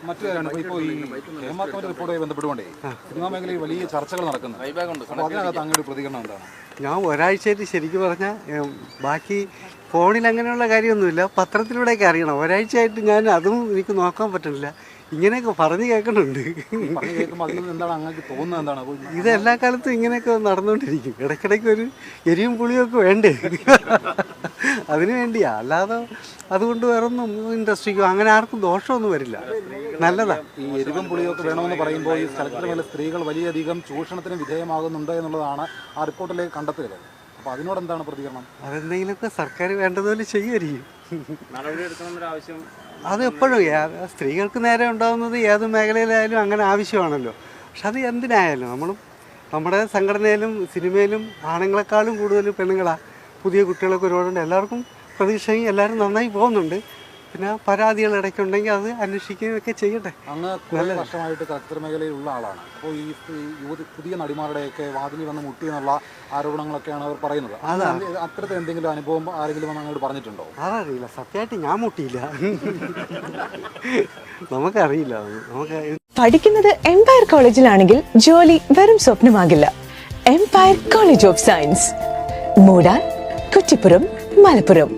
മറ്റു കാര്യമാണ് ഇപ്പോൾ ഈ ഹേമ കമ്മിറ്റി റിപ്പോർട്ടുമായി ബന്ധപ്പെട്ടുകൊണ്ടേ സിനിമാ മേഖലയിൽ വലിയ ചർച്ചകൾ നടക്കുന്നു. അപ്പോൾ അതിനകത്ത് അങ്ങയുടെ പ്രതികരണം എന്താണ്? ഞാൻ ഒരാഴ്ചയായിട്ട് ശരിക്കും പറഞ്ഞാൽ ബാക്കി ഫോണിൽ അങ്ങനെയുള്ള കാര്യമൊന്നുമില്ല, പത്രത്തിലൂടെയൊക്കെ അറിയണം. ഒരാഴ്ചയായിട്ട് ഞാൻ അതും എനിക്ക് നോക്കാൻ പറ്റുന്നില്ല. ഇങ്ങനെയൊക്കെ പറഞ്ഞു കേൾക്കുന്നുണ്ട്. ഇത് എല്ലാ കാലത്തും ഇങ്ങനെയൊക്കെ നടന്നുകൊണ്ടിരിക്കും. ഇടയ്ക്കിടയ്ക്ക് ഒരു എരിയും പുളിയൊക്കെ വേണ്ടേ, അതിനു വേണ്ടിയാ. അല്ലാതെ അതുകൊണ്ട് വേറൊന്നും ഇൻഡസ്ട്രിക്കോ അങ്ങനെ ആർക്കും ദോഷമൊന്നും വരില്ല, നല്ലതാ. ഈ എരിവും പുളിയൊക്കെ വേണമെന്ന് പറയുമ്പോൾ ഈ ചലച്ചിത്രമേഖല സ്ത്രീകൾ വലിയധികം ചൂഷണത്തിന് വിധേയമാകുന്നുണ്ട് എന്നുള്ളതാണ് ആ റിപ്പോർട്ടിലേക്ക് കണ്ടെത്തുന്നത്. അപ്പോൾ അതിനോട് എന്താണ് പ്രതികരണം? അതെന്തെങ്കിലുമൊക്കെ സർക്കാർ വേണ്ടതുപോലെ ചെയ്യുമായിരിക്കും. അത് എപ്പോഴും സ്ത്രീകൾക്ക് നേരെ ഉണ്ടാകുന്നത് ഏത് മേഖലയിലായാലും അങ്ങനെ ആവശ്യമാണല്ലോ. പക്ഷെ അത് എന്തിനായാലും നമ്മുടെ സംഘടനയിലും സിനിമയിലും ആണുങ്ങളെക്കാളും കൂടുതൽ പെണ്ണുങ്ങളാണ്. പുതിയ കുട്ടികളൊക്കെ ഒരുപാടുണ്ട്. എല്ലാവർക്കും പ്രതീക്ഷയും എല്ലാവരും നന്നായി പോകുന്നുണ്ട്. പിന്നെ പരാതികൾ ഇടയ്ക്കുണ്ടെങ്കിൽ അത് അന്വേഷിക്കുകയൊക്കെ ചെയ്യട്ടെ. അങ്ങ് കുറേ വർഷമായിട്ട് ചലച്ചിത്ര മേഖലയിലുള്ള ആളാണ്. അപ്പോൾ ഈ പുതിയ നടിമാരുടെയൊക്കെ വാതിലിൽ വന്ന് മുട്ടി എന്നുള്ള ആരോപണങ്ങളൊക്കെയാണ് അവർ പറയുന്നത്. അത്തരത്തിൽ എന്തെങ്കിലും അനുഭവം ആരെങ്കിലും വന്ന് അങ്ങോട്ട് പറഞ്ഞിട്ടുണ്ടോ? അതറിയില്ല, സത്യമായിട്ട് ഞാൻ മുട്ടിയില്ല. നമുക്കറിയില്ല. പഠിക്കുന്നത് എംപയർ കോളേജിലാണെങ്കിൽ ജോലി വെറും സ്വപ്നമാകില്ല. Empire college of science, Moodal, Kuttippuram, Malappuram.